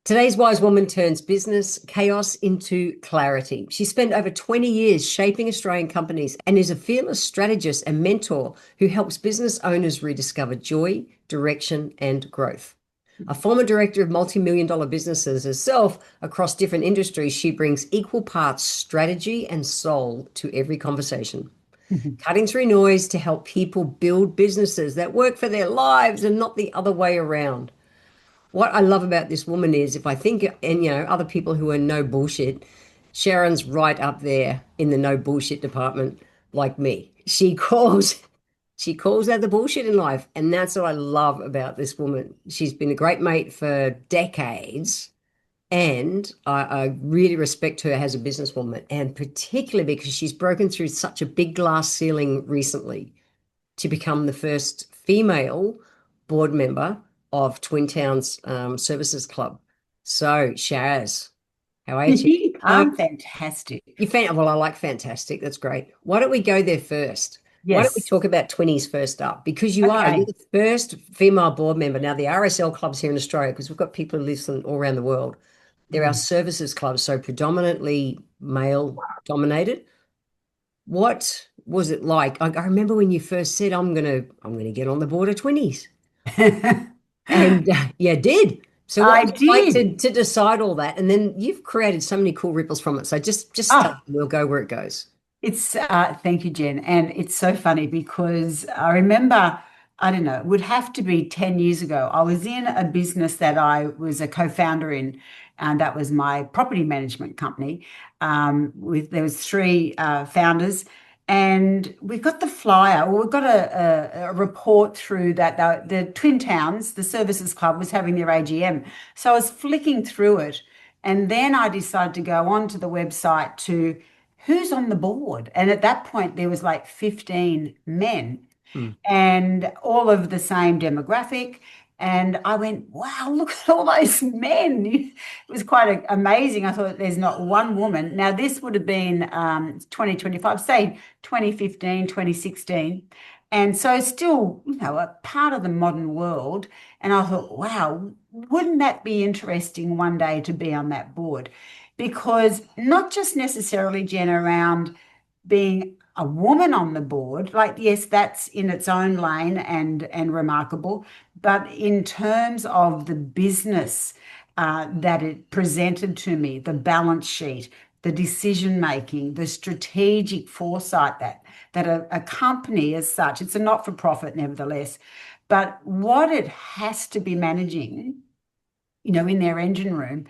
Today's wise woman turns business chaos into clarity. She spent over 20 years shaping Australian companies and is a fearless strategist and mentor who helps business owners rediscover joy, direction, and growth. A former director of multi-million dollar businesses herself across different industries, she brings equal parts strategy and soul to every conversation, cutting through noise to help people build businesses that work for their lives and not the other way around. What I love about this woman is if I think, and other people who are no bullshit, Sharon's right up there in the no bullshit department, like me. She calls out the bullshit in life. And that's what I love about this woman. She's been a great mate for decades. And I really respect her as a businesswoman, and particularly because she's broken through such a big glass ceiling recently to become the first female board member of Twin Towns Services Club. So, Shaz, how are you? I'm fantastic. Well, I like fantastic. That's great. Why don't we go there first? Why don't we Yes. talk about 20s first up? Because you're Okay. the first female board member. Now, the RSL clubs here in Australia, because we've got people who listen all around the world, they're our Mm. services clubs, so predominantly male dominated. What was it like? I remember when you first said, I'm gonna get on the board of 20s. And you did. So what I was it like did. to decide all that? And then you've created so many cool ripples from it. So just start. Oh, We'll go where it goes. it's thank you, Jen. And it's so funny because I remember, I don't know, it would have to be 10 years ago. I was in a business that I was a co-founder in, and that was my property management company. There was three founders, and we got the flyer, or we got a report through that the Twin Towns, the Services Club, was having their AGM. So I was flicking through it, and then I decided to go onto the website to who's on the board. And at that point, there was like 15 men Hmm. and all of the same demographic. And I went, wow, look at all those men. It was quite amazing. I thought there's not one woman. Now, this would have been 2025, say 2015, 2016. And so still, a part of the modern world. And I thought, wow, wouldn't that be interesting one day to be on that board? Because not just necessarily, Jen, around being a woman on the board, like yes, that's in its own lane and remarkable, but in terms of the business that it presented to me, the balance sheet, the decision making, the strategic foresight that a company as such, it's a not for profit, nevertheless, but what it has to be managing, in their engine room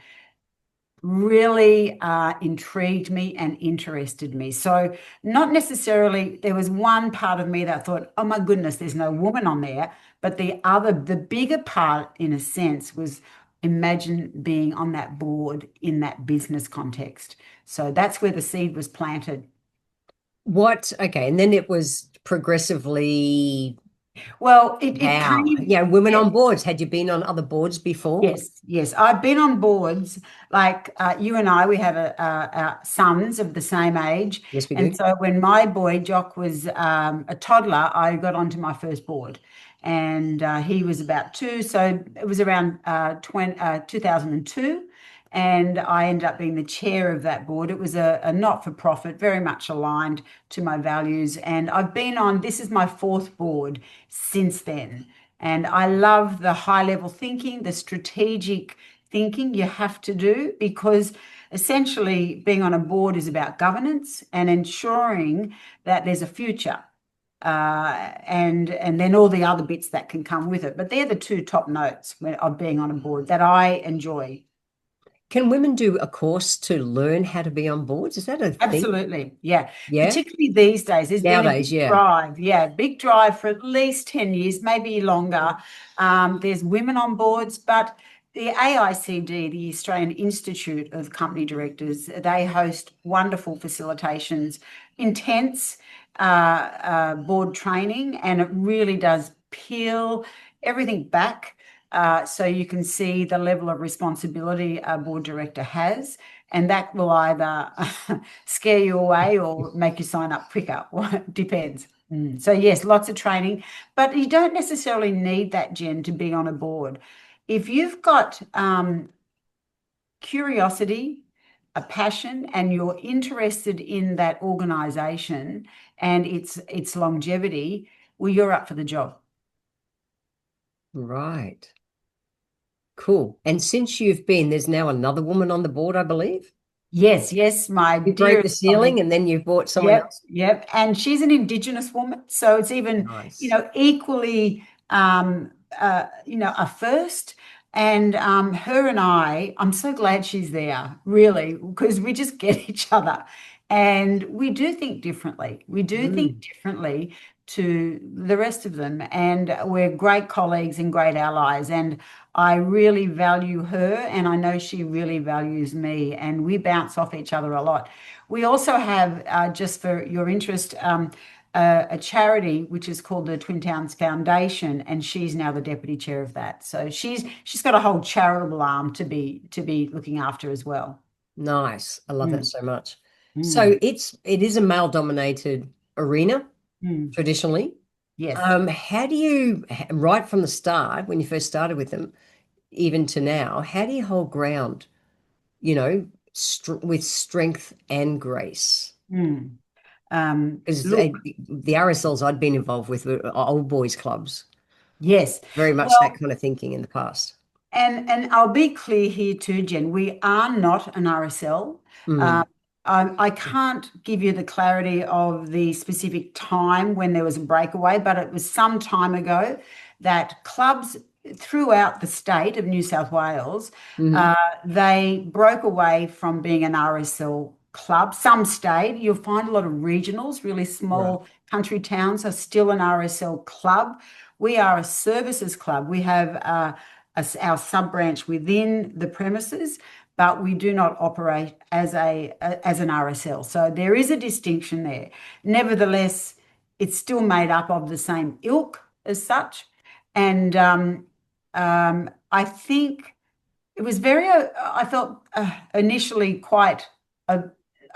really intrigued me and interested me. So, not necessarily, there was one part of me that thought, oh my goodness, there's no woman on there. But the bigger part, in a sense, was imagine being on that board in that business context. So, that's where the seed was planted. Okay, and then it was progressively Well, it how? came. Yeah, women Yeah. on boards. Had you been on other boards before? Yes, yes. I've been on boards like you and I, we have sons of the same age. Yes, we And do. so when my boy Jock was a toddler, I got onto my first board. And he was about two. So it was around 2002. And I ended up being the chair of that board. It was a not-for-profit, very much aligned to my values. And I've been on, this is my fourth board since then. And I love the high level thinking, the strategic thinking you have to do, because essentially being on a board is about governance and ensuring that there's a future. And then all the other bits that can come with it. But they're the two top notes of being on a board that I enjoy. Can women do a course to learn how to be on boards? Is that a thing? Absolutely. Yeah. Yeah. Particularly these days, there's been a Nowadays, big yeah. drive. Yeah. Big drive for at least 10 years, maybe longer. There's women on boards, but the AICD, the Australian Institute of Company Directors, they host wonderful facilitations, intense board training, and it really does peel everything back so you can see the level of responsibility a board director has, and that will either scare you away or make you sign up quicker. Depends. So yes, lots of training, but you don't necessarily need that, Jen, to be on a board. If you've got curiosity, a passion, and you're interested in that organization and its longevity, well, you're up for the job. Right. Cool. And since you've been, there's now another woman on the board, I believe. Yes, yes, my You broke the dearest ceiling colleague. and then you've brought someone Yep, else. yep. And she's an Indigenous woman, so it's even, Nice. equally, a first. And her and I'm so glad she's there, really, because we just get each other, and we do think differently. We do think Mm, differently to the rest of them, and we're great colleagues and great allies. And I really value her, and I know she really values me, and we bounce off each other a lot. We also have, just for your interest, a charity which is called the Twin Towns Foundation, and she's now the deputy chair of that. So she's got a whole charitable arm to be looking after as well. nice. I love that Mm, so much. So mm, it is a male dominated arena mm. traditionally. Yes. How do you, right from the start, when you first started with them, even to now, how do you hold ground, with strength and grace? Mm. Because Look, the RSLs I'd been involved with were old boys clubs, yes. very much that Well, kind of thinking in the past. and I'll be clear here too, Jen. We are not an RSL. Mm, Um, I can't give you the clarity of the specific time when there was a breakaway, but it was some time ago that clubs throughout the state of New South Wales, mhm. uh, they broke away from being an RSL club. Some stayed. You'll find a lot of regionals, really Right, small country towns are still an RSL club. We are a services club. We have our sub branch within the premises, but we do not operate as an RSL. So there is a distinction there. Nevertheless, it's still made up of the same ilk as such, and I think it was very. I felt initially quite uh,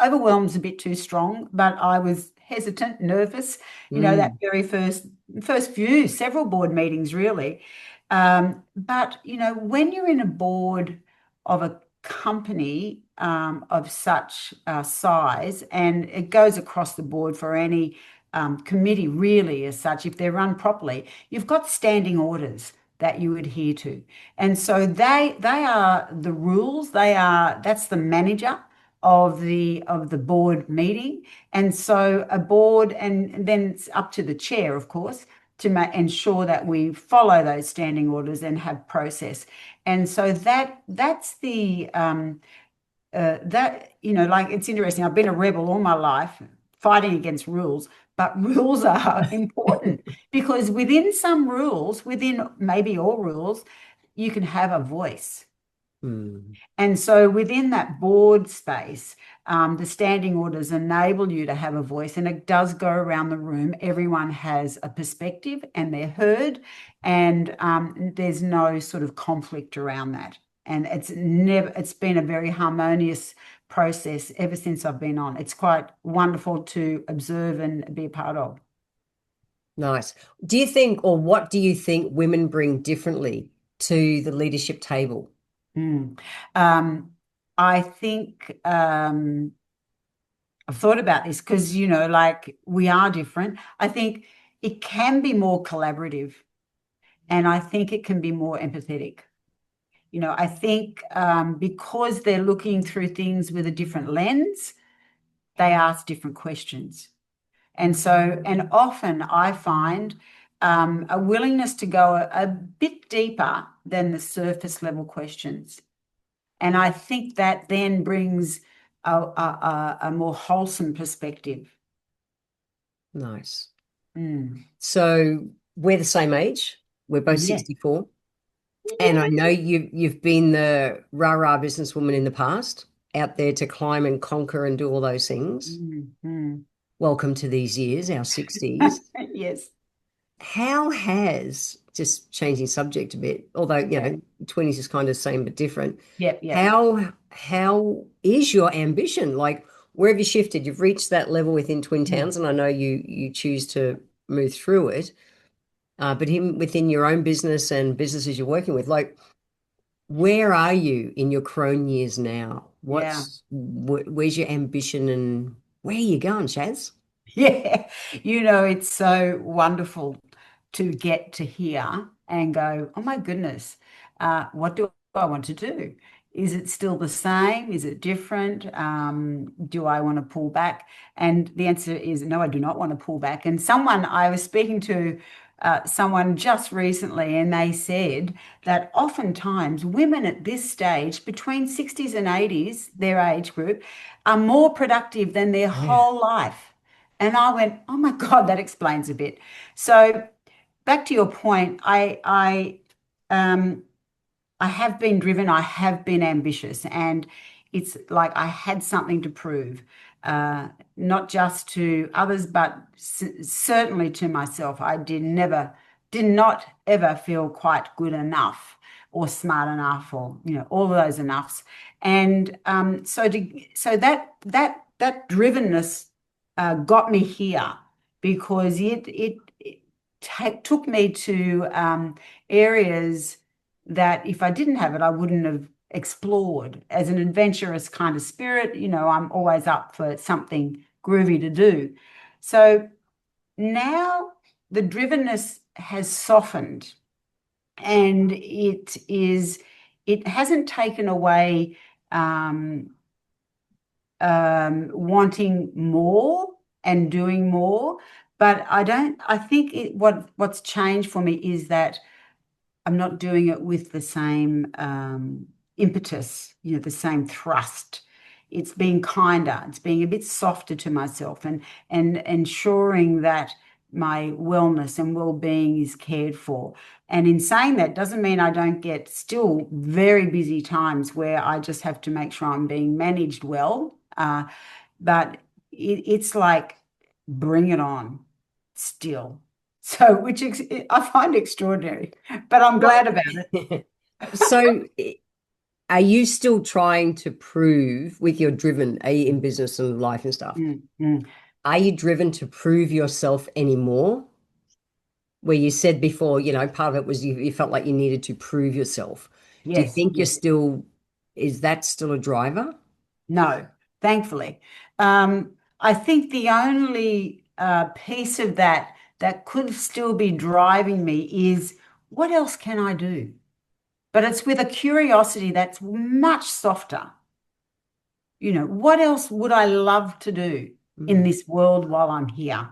overwhelmed, is a bit too strong, but I was hesitant, nervous. That mm, very first few several board meetings, really. But when you're in a board of a company of such size, and it goes across the board for any committee, really, as such, if they're run properly, you've got standing orders that you adhere to. And so they are the rules. That's the manager of the board meeting. And so a board, and then it's up to the chair, of course, to ensure that we follow those standing orders and have process. And so that's the that like, it's interesting. I've been a rebel all my life, fighting against rules, but rules are important because within some rules, within maybe all rules, you can have a voice. mm. And so within that board space, the standing orders enable you to have a voice, and it does go around the room. Everyone has a perspective and they're heard, and there's no sort of conflict around that. And it's been a very harmonious process ever since I've been on. It's quite wonderful to observe and be a part of. Nice. Do you think, or what do you think women bring differently to the leadership table? Mm. Um, I think I've thought about this because, like, we are different. I think it can be more collaborative, and I think it can be more empathetic. I think because they're looking through things with a different lens, they ask different questions. And so, and often I find a willingness to go a bit deeper than the surface level questions. And I think that then brings a more wholesome perspective. Nice. Mm. So we're the same age. We're both Yeah. 64. And I know you've been the rah-rah businesswoman in the past, out there to climb and conquer and do all those things. Mm. Welcome to these years, our 60s. Yes. How has, just changing subject a bit, although, Yeah. 20s is kind of same but different. Yep. Yep. How is your ambition? Like, where have you shifted? You've reached that level within Twin Mm. Towns, and I know you choose to move through it. But even within your own business and businesses you're working with, like, Where are you in your crone years now? Yeah. Where's your ambition and where are you going, Shaz? Yeah. It's so wonderful to get to hear and go, oh my goodness, what do I want to do? Is it still the same? Is it different? Do I want to pull back? And the answer is no, I do not want to pull back. And I was speaking to someone just recently, and they said that oftentimes women at this stage, between 60s and 80s, their age group, are more productive than their Yeah. whole life. And I went, oh my God, that explains a bit. So back to your point, I have been driven, I have been ambitious, and it's like I had something to prove, not just to others, but certainly to myself. Did not ever feel quite good enough or smart enough, or all of those enoughs. And so that drivenness got me here because it took me to areas that if I didn't have it, I wouldn't have explored. As an adventurous kind of spirit, I'm always up for something groovy to do. So now the drivenness has softened, and it hasn't taken away wanting more and doing more. But I think what's changed for me is that I'm not doing it with the same impetus, the same thrust. It's being kinder. It's being a bit softer to myself, and ensuring that my wellness and well-being is cared for. And in saying that, doesn't mean I don't get still very busy times where I just have to make sure I'm being managed well. But it's like, bring it on still. So, I find extraordinary, but I'm What? glad about it. So, are you still trying to prove with your driven, are you in business and life and stuff? Mm, mm. Are you driven to prove yourself anymore? Where you said before, part of it was you felt like you needed to prove yourself. Do you Yes, think yes. is that still a driver? No, thankfully. I think the only piece of that could still be driving me is what else can I do? But it's with a curiosity that's much softer. What else would I love to do in Mm. this world while I'm here?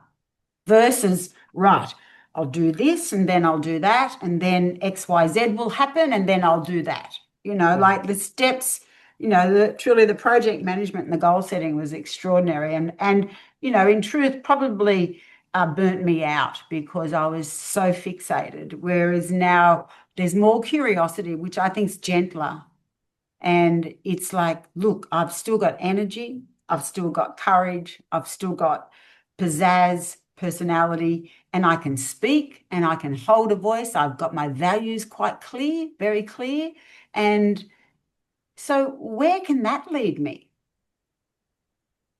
Versus, right, I'll do this and then I'll do that, and then XYZ will happen, and then I'll do that. Yeah. Like the steps, truly the project management and the goal setting was extraordinary. And in truth, probably burnt me out because I was so fixated. Whereas now there's more curiosity, which I think is gentler. And it's like, look, I've still got energy, I've still got courage, I've still got pizzazz, personality, and I can speak and I can hold a voice. I've got my values quite clear, very clear. And so where can that lead me?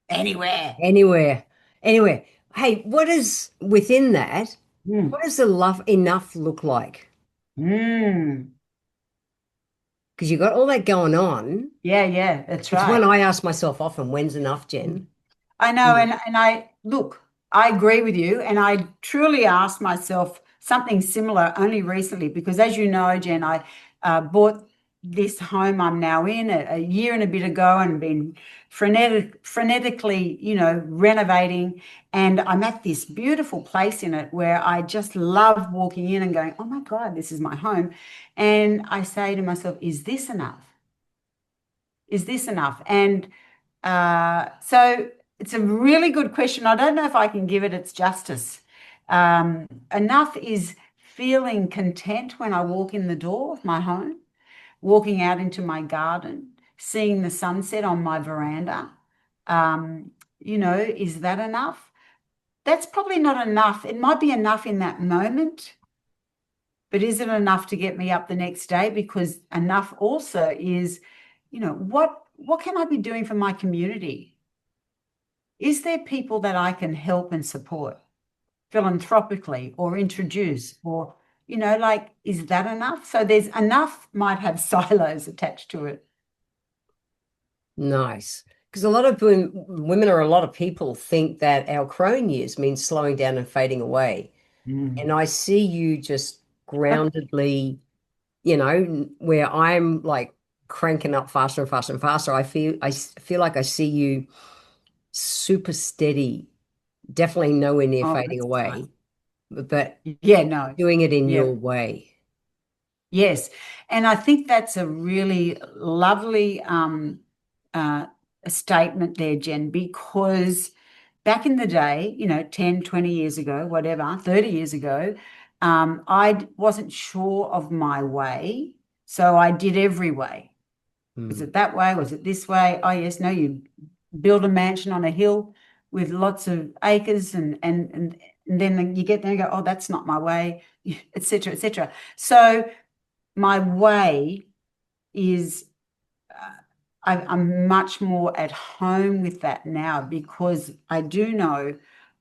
Anywhere. Anywhere, anywhere. Hey, what is within that? Mm. What does the love enough look like? Mm. Because you got all that going on. Yeah, yeah, that's It's one right. I ask myself often, when's enough, Jen? I know, Mm. and I look, I agree with you, and I truly asked myself something similar only recently because, as you know, Jen, I bought this home I'm now in a year and a bit ago, and been frenetically, renovating, and I'm at this beautiful place in it where I just love walking in and going, oh my God, this is my home, and I say to myself, is this enough? Is this enough? And so it's a really good question. I don't know if I can give it its justice. Enough is feeling content when I walk in the door of my home, walking out into my garden, seeing the sunset on my veranda. Is that enough? That's probably not enough. It might be enough in that moment, but is it enough to get me up the next day? Because enough also is, what can I be doing for my community? Is there people that I can help and support philanthropically or introduce or, like, is that enough? So there's enough might have silos attached to it. Nice. Because a lot of women or a lot of people think that our crone years means slowing down and fading away. Mm. And I see you just groundedly, where I'm like cranking up faster and faster and faster. I feel like I see you super steady, definitely nowhere near Oh, fading that's away, nice. but Yeah, no. doing it in Yeah. your way. Yes. And I think that's a really lovely uh, a statement there, Jen, because back in the day, 10, 20 years ago, whatever, 30 years ago, I wasn't sure of my way. So I did every way. Was Hmm. it that way? Was it this way? Oh, yes. No, you build a mansion on a hill with lots of acres and then you get there and go, oh, that's not my way, etc., etc. So my way is I'm much more at home with that now because I do know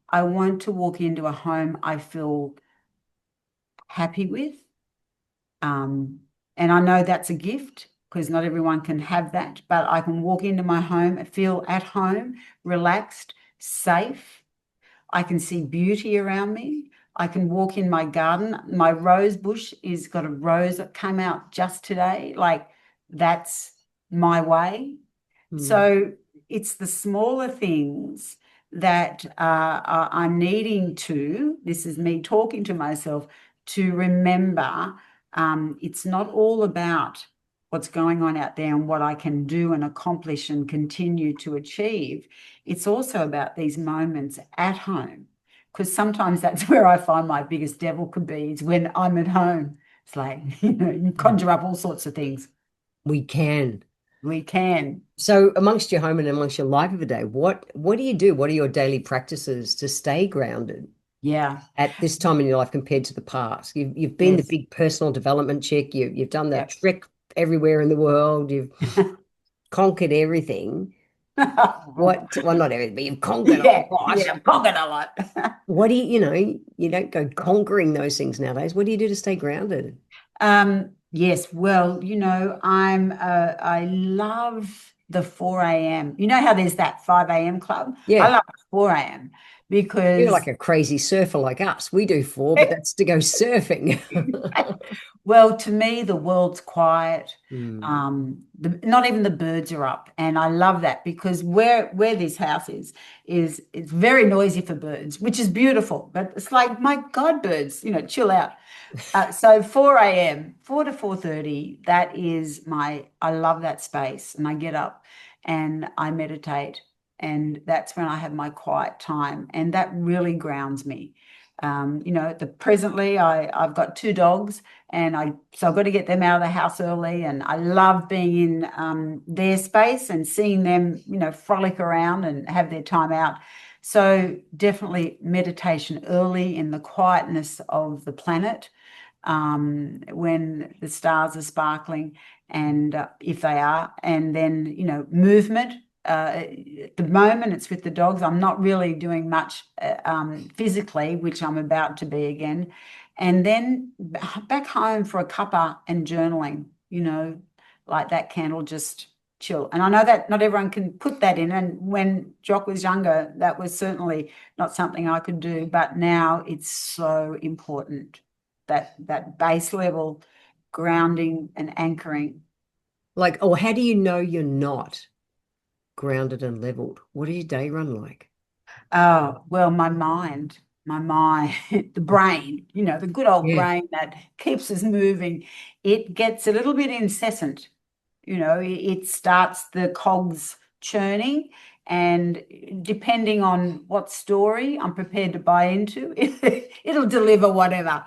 I want to walk into a home I feel happy with. Um, and I know that's a gift because not everyone can have that, but I can walk into my home and feel at home, relaxed, safe. I can see beauty around me. I can walk in my garden. My rose bush is got a rose that came out just today. Like that's my way. Hmm. So it's the smaller things that I'm needing to, this is me talking to myself, to remember it's not all about what's going on out there and what I can do and accomplish and continue to achieve. It's also about these moments at home, because sometimes that's where I find my biggest devil could be is when I'm at home. It's like, you conjure up all sorts of things. We can. We can. So amongst your home and amongst your life of the day, what do you do? What are your daily practices to stay grounded Yeah. at this time in your life compared to the past? You've been the Yes. big personal development chick. You've done the Yep. trek everywhere in the world. You've conquered everything. Well, not everything, but you've conquered a Yeah, lot. yeah, I've conquered a lot. What do you don't go conquering those things nowadays. What do you do to stay grounded? Yes, well, I love the 4 a.m. You know how there's that 5 a.m. club? I Yeah, love 4 a.m. you're like because a crazy surfer like us. We do four, but that's to go surfing. well, to me, the world's quiet. Hmm. Not even the birds are up, and I love that because where this house is it's very noisy for birds, which is beautiful. But it's like, my God, birds, chill out. So 4 a.m., 4 to 4:30, that is I love that space. And I get up and I meditate. And that's when I have my quiet time. And that really grounds me. Presently I've got two dogs and so I've got to get them out of the house early. And I love being in their space and seeing them, frolic around and have their time out. So definitely meditation early in the quietness of the planet when the stars are sparkling, and if they are, and then movement. At the moment, it's with the dogs. I'm not really doing much physically, which I'm about to be again, and then back home for a cuppa and journaling. Like that candle just chill. And I know that not everyone can put that in. And when Jock was younger, that was certainly not something I could do. But now it's so important that base level grounding and anchoring. Like, oh, how do you know you're not grounded and leveled? What does your day run like? Oh, well, my mind, the brain, the good old Yeah. brain that keeps us moving, it gets a little bit incessant. It starts the cogs churning, and depending on what story I'm prepared to buy into, it'll deliver whatever.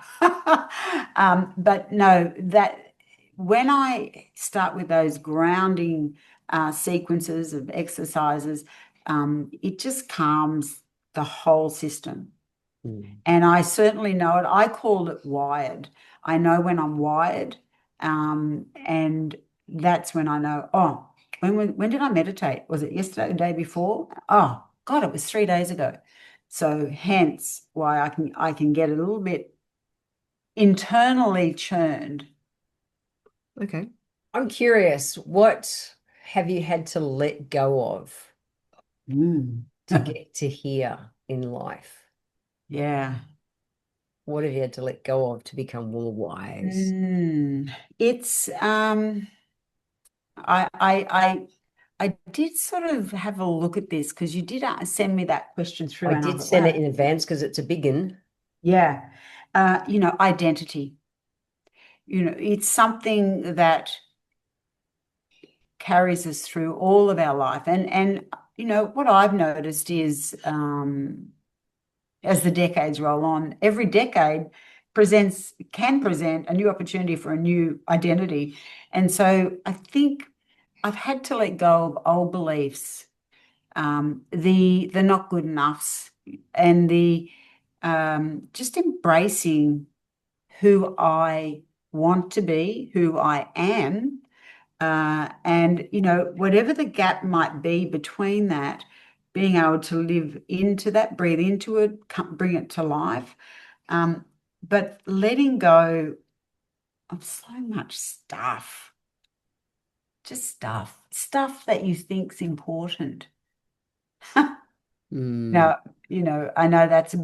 But no, that when I start with those grounding sequences of exercises, it just calms the whole system. Mm. And I certainly know it. I call it wired. I know when I'm wired, and that's when I know, oh, when did I meditate? Was it yesterday, the day before? Oh, God, it was 3 days ago. So hence why I can get a little bit internally churned. Okay. I'm curious, what have you had to let go of Mm. to get to here in life? Yeah. What have you had to let go of to become more wise? Mm. It's I did sort of have a look at this because you did send me that question through, I and I did thought, send it wow, in advance because it's a big one. yeah. Identity. It's something that carries us through all of our life. And what I've noticed is as the decades roll on, every decade can present a new opportunity for a new identity. And so I think I've had to let go of old beliefs, the not good enoughs, and the just embracing who I want to be, who I am, and whatever the gap might be between that, being able to live into that, breathe into it, bring it to life, um, but letting go of so much stuff, just stuff that you think's important. Mm, Now, I know that's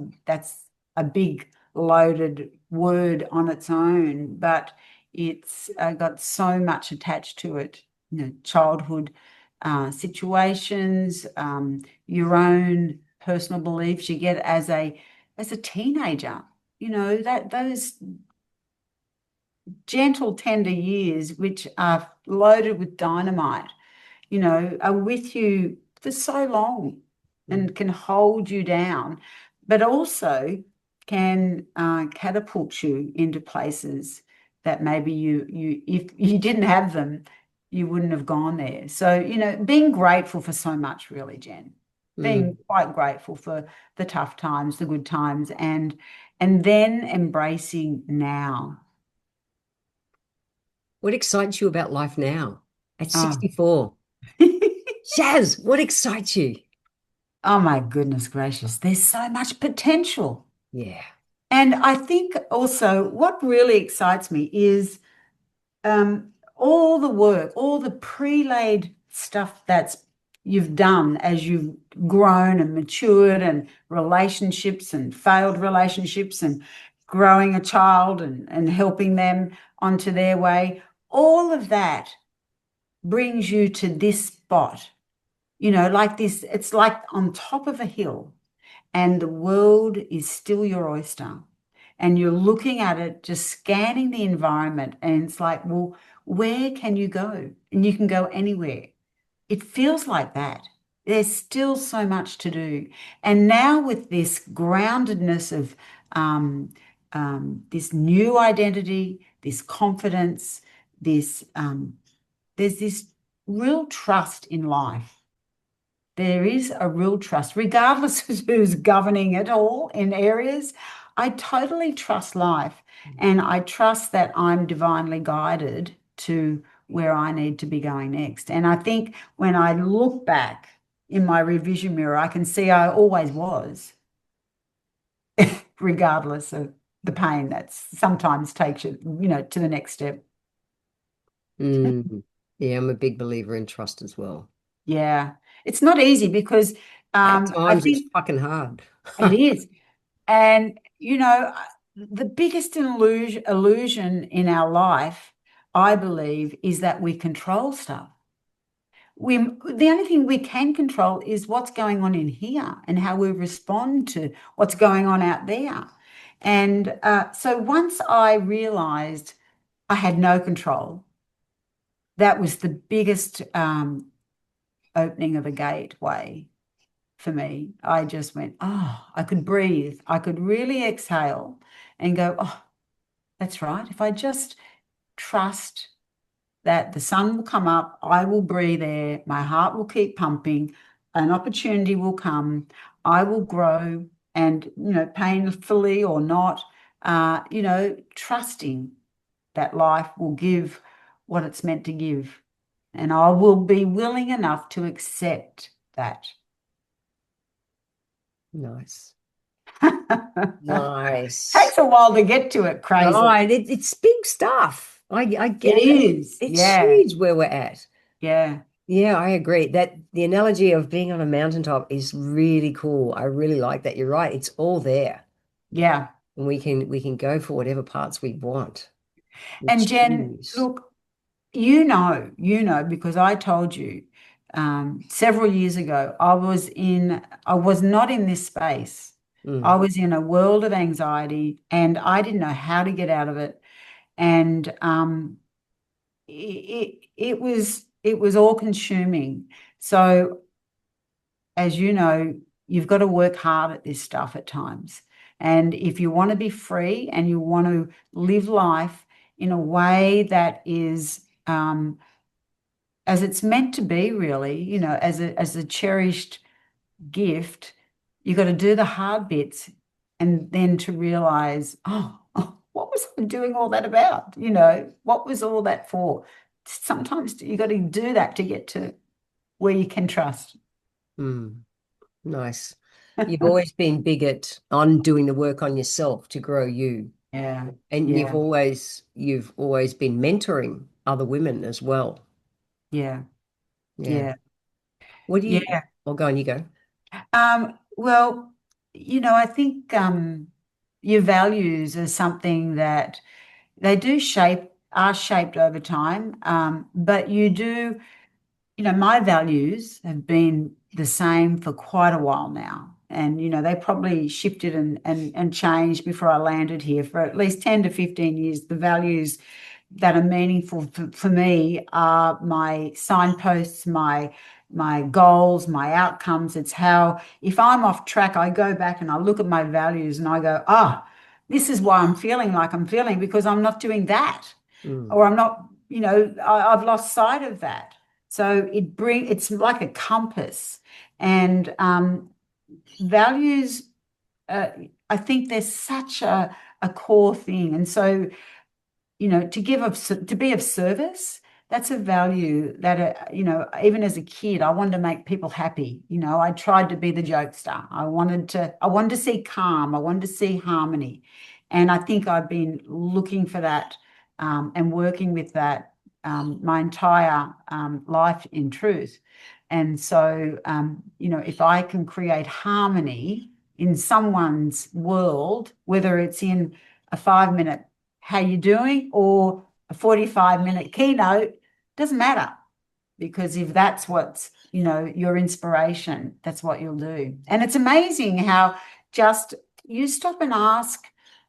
a big loaded word on its own, but it's got so much attached to it. Childhood situations, your own personal beliefs you get as a teenager. That those gentle, tender years, which are loaded with dynamite, are with you for so long mm, and can hold you down, but also can catapult you into places that maybe if you didn't have them, you wouldn't have gone there. So, being grateful for so much, really, Jen. Being mm. quite grateful for the tough times, the good times, and then embracing now. What excites you about life now at Oh. 64? Shaz, what excites you? Oh my goodness gracious, there's so much potential. Yeah. And I think also what really excites me is all the work, all the pre-laid stuff that's you've done as you've grown and matured, and relationships and failed relationships, and growing a child, and helping them onto their way. All of that brings you to this spot, like this. It's like on top of a hill, and the world is still your oyster, and you're looking at it, just scanning the environment, and it's like, well, where can you go? And you can go anywhere. It feels like that. There's still so much to do. And now with this groundedness of this new identity, this confidence, there's this real trust in life. There is a real trust, regardless of who's governing it all in areas. I totally trust life, and I trust that I'm divinely guided to where I need to be going next. And I think when I look back in my revision mirror, I can see I always was, regardless of the pain that sometimes takes you, to the next step. Mm. Yeah, I'm a big believer in trust as well. Yeah, it's not easy because At I times it's think fucking hard. it is. And, the biggest illusion in our life, I believe, is that we control stuff. The only thing we can control is what's going on in here and how we respond to what's going on out there. And so once I realized I had no control, that was the biggest opening of a gateway for me. I just went, oh, I could breathe. I could really exhale and go, oh, that's right. If I just trust that the sun will come up, I will breathe air, my heart will keep pumping, an opportunity will come, I will grow, and, painfully or not, trusting that life will give what it's meant to give. And I will be willing enough to accept that. Nice. Nice. Takes a while to get to it, crazy. Right. It's big stuff. I It get it. is. It's Yeah. huge where we're at. Yeah. Yeah, I agree. That the analogy of being on a mountaintop is really cool. I really like that. You're right. It's all there. Yeah. And we can go for whatever parts we want. We And Jen, choose. look, you know, because I told you several years ago, I was not in this space. I Mm, was in a world of anxiety and I didn't know how to get out of it. And it was all consuming. So as you know, you've got to work hard at this stuff at times. And if you want to be free and you want to live life in a way that is as it's meant to be, really, you know, as a cherished gift, you got to do the hard bits and then to realize, oh, what was I doing all that about? You know, what was all that for? Sometimes you got to do that to get to where you can trust. mm, nice. You've always been big at on doing the work on yourself to grow you. Yeah, And you've yeah, always been mentoring other women as well. yeah, Yeah. yeah, What do you, yeah. oh, go on, you go. Well, you know, I think your values are something that they are shaped over time. But you do, you know, my values have been the same for quite a while now. And, you know, they probably shifted and changed before I landed here for at least 10 to 15 years. The values that are meaningful for me are my signposts, my goals, my outcomes. It's how if I'm off track, I go back and I look at my values and I go, this is why I'm feeling like I'm feeling because I'm not doing that, Mm, or I'm not, you know, I've lost sight of that. So it's like a compass, and values. Uh, I think there's such a core thing, and so you know, to be of service, that's a value that, you know, even as a kid, I wanted to make people happy. You know, I tried to be the jokester. I wanted to see calm. I wanted to see harmony. And I think I've been looking for that and working with that my entire life in truth. And so, you know, if I can create harmony in someone's world, whether it's in a 5 minute how you doing or a 45-minute keynote, doesn't matter, because if that's what's, you know, your inspiration, that's what you'll do. And it's amazing how just you stop and ask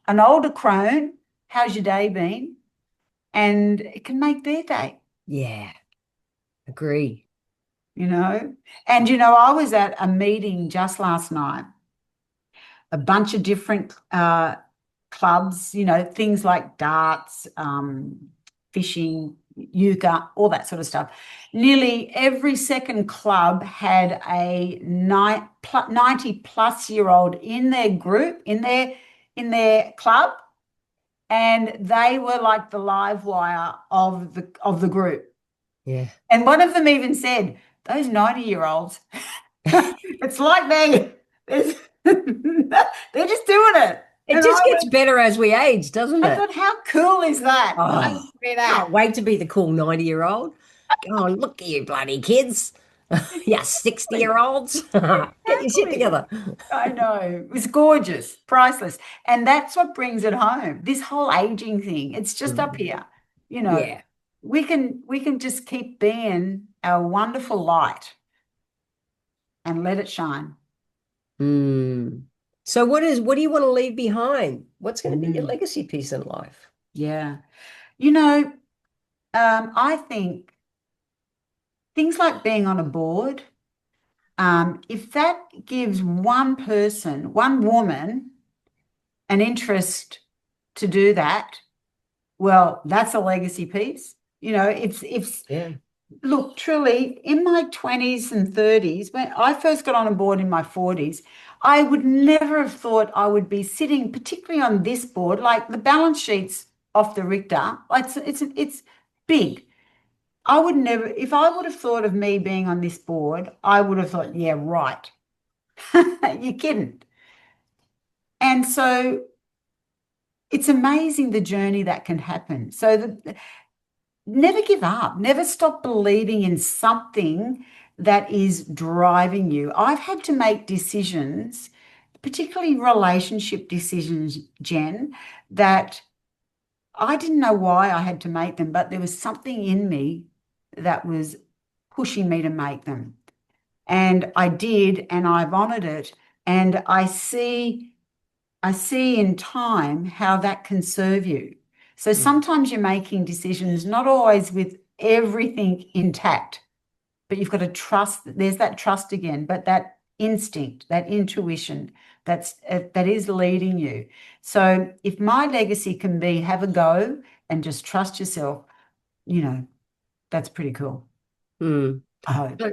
an older crone, how's your day been? And it can make their day, yeah, agree. you know. And you know, I was at a meeting just last night, a bunch of different clubs, you know, things like darts, fishing, euchre, all that sort of stuff. Nearly every second club had a 90 plus year old in their group, in their club, and they were like the live wire of the group. Yeah. And one of them even said, those 90-year-olds, it's like they're they're just doing it. It And just gets better as we age, doesn't I it? thought, how cool is that? I Oh, want to be that. can't wait to be the cool 90-year-old. Go on, look at you bloody kids. Yeah, Exactly. 60-year-olds. Get your shit Exactly. together. I know. It was gorgeous, priceless. And that's what brings it home. This whole aging thing, it's just up Mm, here. You know, yeah. we can just keep being our wonderful light and let it shine. Mm. So what do you want to leave behind? What's going to be your Mm, legacy piece in life? yeah. You know, I think things like being on a board, if that gives one person, one woman, an interest to do that, well, that's a legacy piece. You know, if Yeah. look, truly, in my 20s and 30s, when I first got on a board in my 40s, I would never have thought I would be sitting, particularly on this board, like the balance sheets off the Richter. It's big. I would never, if I would have thought of me being on this board, I would have thought, yeah, right. You're kidding. And so it's amazing the journey that can happen. So never give up, never stop believing in something that is driving you. I've had to make decisions, particularly relationship decisions, Jen, that I didn't know why I had to make them, but there was something in me that was pushing me to make them. And I did, and I've honored it. And I see in time how that can serve you. So Mm. sometimes you're making decisions, not always with everything intact, but you've got to trust. There's that trust again, but that instinct, that intuition, that is leading you. So if my legacy can be have a go and just trust yourself, that's pretty cool. Mm. I hope. So,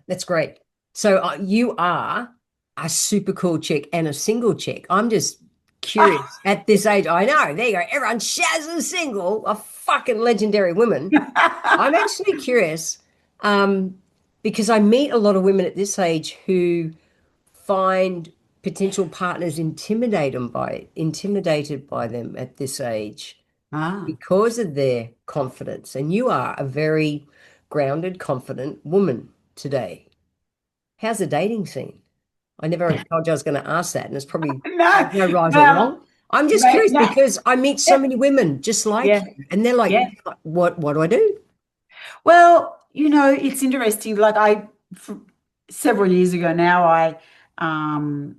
that's great. So you are a super cool chick and a single chick. I'm just curious at this age. I know, there you go. Everyone shouts as single, a fucking legendary woman. I'm actually curious um, because I meet a lot of women at this age who find potential partners intimidated by them at this age Ah. because of their confidence. And you are a very grounded, confident woman today. How's the dating scene? I never told you I was going to ask that, and it's probably No, no right or well, wrong. I'm just mate, curious no, because I meet so yeah, many women just like yeah, you, and they're like, yeah. What do I do?" Well, it's interesting. Like several years ago now, I, um,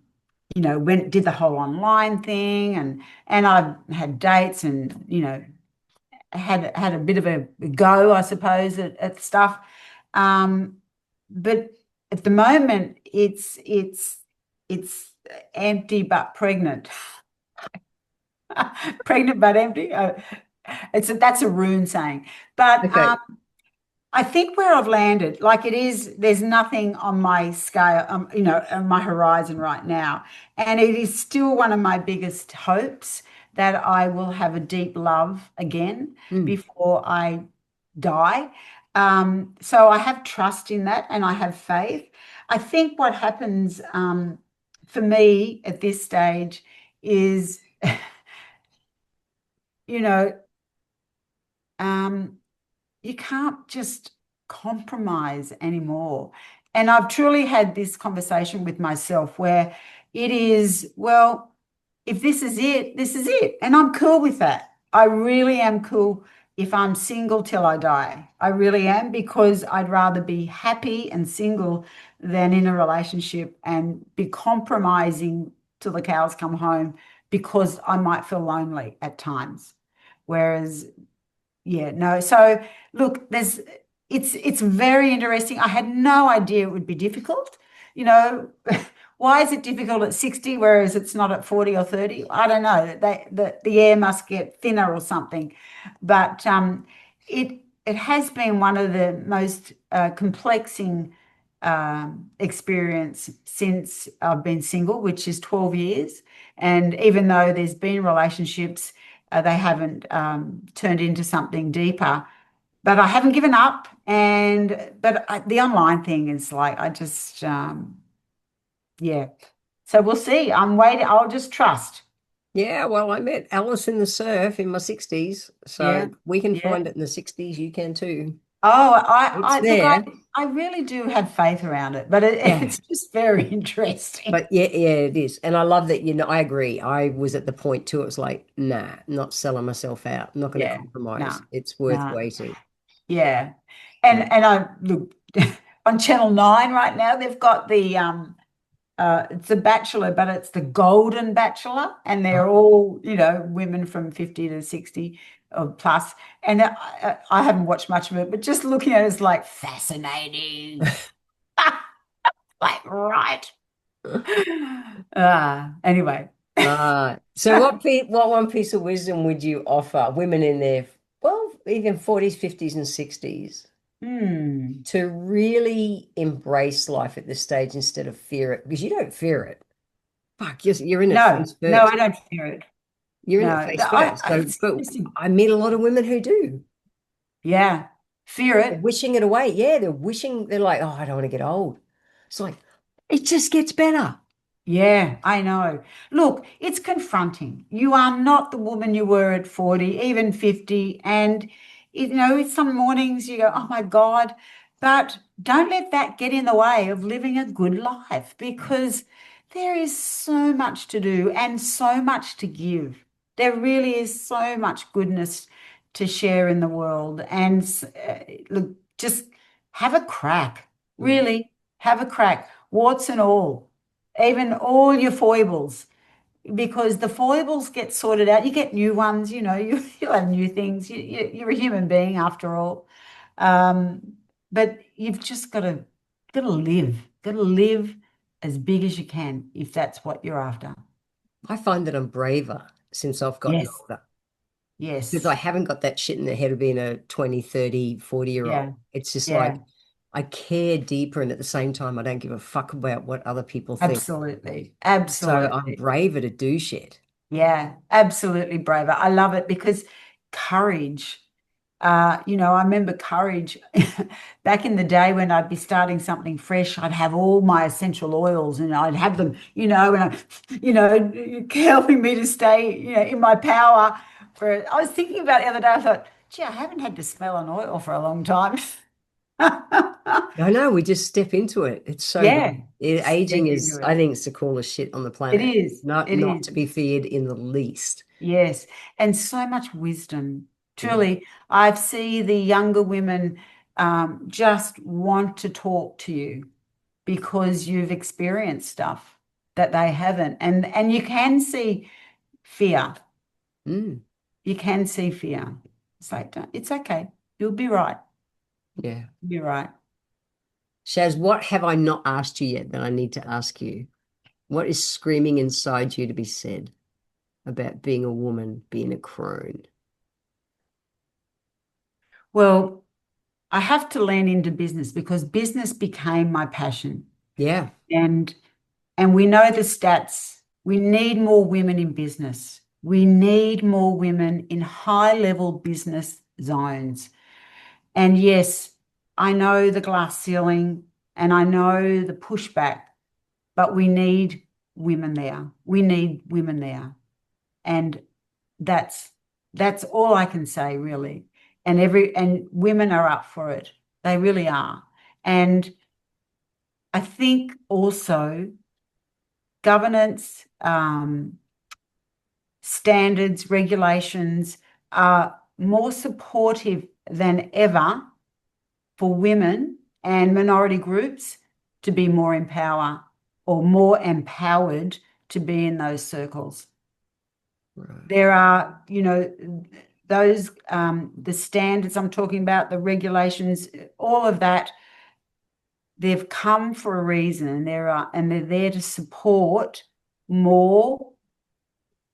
did the whole online thing, and I've had dates, and had a bit of a go, I suppose, at stuff. Um, but at the moment, it's empty but pregnant. Pregnant but empty. That's a rune saying. But Okay. I think where I've landed, like there's nothing on my scale, on my horizon right now. And it is still one of my biggest hopes that I will have a deep love again Mm. before I die. So I have trust in that and I have faith. I think what happens for me at this stage is, you know, um, you can't just compromise anymore. And I've truly had this conversation with myself where it is, well, if this is it, this is it. And I'm cool with that. I really am cool if I'm single till I die. I really am because I'd rather be happy and single than in a relationship and be compromising till the cows come home because I might feel lonely at times. Whereas yeah, no. So look, it's very interesting. I had no idea it would be difficult. You know, why is it difficult at 60, whereas it's not at 40 or 30? I don't know. The air must get thinner or something. But it has been one of the most complexing experience since I've been single, which is 12 years. And even though there's been relationships, they haven't turned into something deeper. But I haven't given up. The online thing is like, I just, yeah. So we'll see. I'm waiting. I'll just trust. Yeah, well, I met Alice in the surf in my 60s, so Yeah. we can Yeah. find it in the 60s. You can too. Oh, It's look, there. I really do have faith around it, but Yeah. it's just very interesting. But yeah, it is. And I love that, I agree. I was at the point too, it was like, nah, not selling myself out. I'm not going to Yeah. compromise. No, It's worth no. waiting. Yeah. Yeah. And I look on Channel 9 right now, they've got it's a bachelor, but it's the golden bachelor, and they're all, women from 50 to 60 or plus. And I haven't watched much of it, but just looking at it is like fascinating. Like, right. Anyway. So what one piece of wisdom would you offer women in their, well, even 40s, 50s, and 60s Hmm. to really embrace life at this stage instead of fear it? Because you don't fear it. Fuck, you're in it No, face no, first. I don't fear it. You're in it No, face first. So, it's but interesting. I meet a lot of women who do. Yeah, fear They're it. wishing it away. Yeah, they're like, oh, I don't want to get old. It's like, it just gets better. Yeah, I know. Look, it's confronting. You are not the woman you were at 40, even 50. And, some mornings you go, oh my God. But don't let that get in the way of living a good life because there is so much to do and so much to give. There really is so much goodness to share in the world. And look, just have a crack. Mm. Really, have a crack, warts and all, even all your foibles, because the foibles get sorted out. You get new ones, you'll have new things. You're a human being after all. Um, but you've just got to live as big as you can if that's what you're after. I find that I'm braver since I've gotten Yes, older because I yes, haven't got that shit in the head of being a 20, 30, 40-year-old. yeah, It's just yeah, like I care deeper, and at the same time, I don't give a fuck about what other people think. absolutely, So I'm absolutely. braver to do shit. Yeah, absolutely braver. I love it because courage. I remember courage back in the day when I'd be starting something fresh, I'd have all my essential oils and I'd have them, helping me to stay, in my power. I was thinking about it the other day, I thought, gee, I haven't had to smell an oil for a long time. I know, we just step into it. It's so Yeah, good. step Aging into is, I it. think, it's the coolest shit on the It planet. is. Not It not is. to be feared in the least. Yes, and so much wisdom. Mm. Truly, I see the younger women just want to talk to you because you've experienced stuff that they haven't. And you can see fear. Mm. You can see fear. It's like, it's okay. You'll be right. Yeah. You'll be right. Shaz, what have I not asked you yet that I need to ask you? What is screaming inside you to be said about being a woman, being a crone? Well, I have to lean into business because business became my passion. Yeah. And we know the stats. We need more women in business. We need more women in high level business zones. And yes, I know the glass ceiling and I know the pushback, but we need women there. We need women there. And that's all I can say really. And women are up for it. They really are. And I think also governance, standards, regulations are more supportive than ever for women and minority groups to be more more empowered to be in those circles. Right. There are, those the standards I'm talking about, the regulations, all of that, they've come for a reason, and they're there to support more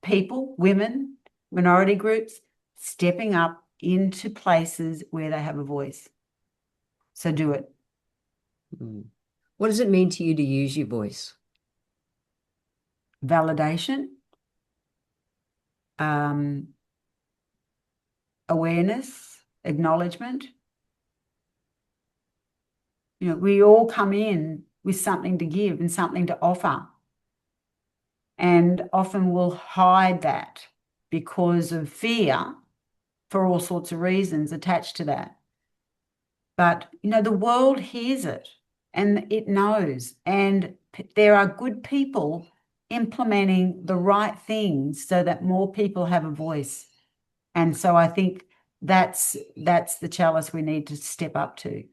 people, women, minority groups, stepping up into places where they have a voice. So do it. Mm. What does it mean to you to use your voice? Validation, um, awareness, acknowledgement. We all come in with something to give and something to offer. And often we'll hide that because of fear for all sorts of reasons attached to that. But, the world hears it and it knows. And there are good people implementing the right things so that more people have a voice. And so I think that's the chalice we need to step up to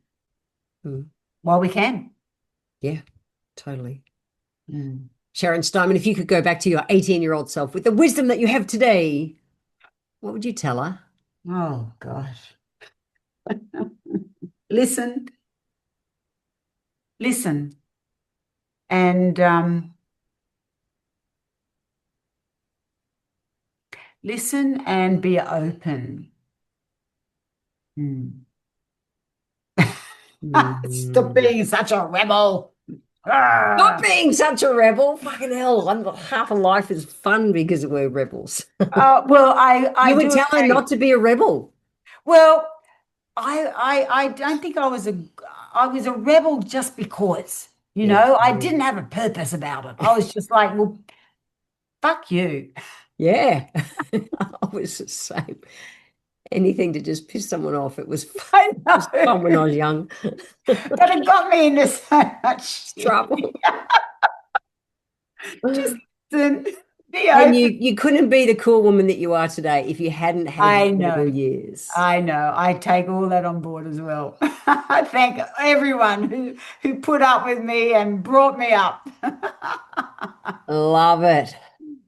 Mm. while we can. Yeah, totally. Mm. Sharon Styman, if you could go back to your 18-year-old self with the wisdom that you have today, what would you tell her? Oh, gosh. Listen, listen, and listen and be open. Mm. Stop Mm. being such a rebel. Not Ah. being such a rebel. Fucking hell. Half of life is fun because we're rebels. Well, I You would do tell her not agree. to be a rebel. Well, I don't think I was a rebel just because. Yeah. I didn't have a purpose about it. I was just like, well, fuck you. Yeah. I was the same. Anything to just piss someone off. It was fun. I It was fun when I know. was young. But it got me into so much shit. Trouble. Just listen, be And open. you couldn't be the cool woman that you are today if you hadn't had the I rebel know. years. I know. I take all that on board as well. I thank everyone who put up with me and brought me up. Love it.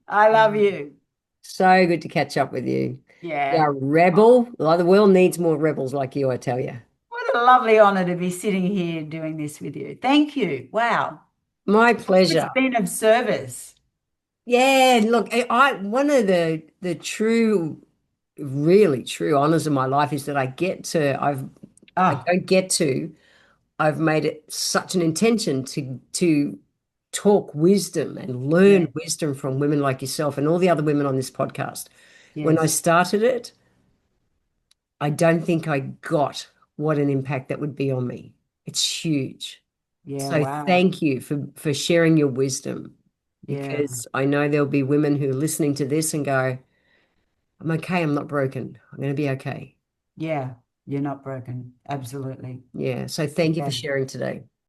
I love you. So good to catch up with you. Yeah. Yeah, rebel. Like the world needs more rebels like you, I tell you. What a lovely honor to be sitting here doing this with you. Thank you. Wow. My It's pleasure. been of service. Yeah, look, I one of the true, really true honors of my life is that I Oh, don't get to. I've made it such an intention to talk wisdom and learn yeah. wisdom from women like yourself and all the other women on this podcast. When I Yes. started it, I don't think I got what an impact that would be on me. It's huge. Yeah. So Wow. thank you for sharing your wisdom Yeah. because I know there'll be women who are listening to this and go, I'm okay, I'm not broken. I'm going to be okay. Yeah. You're not broken. Absolutely. Yeah. So thank you for Yeah. sharing today.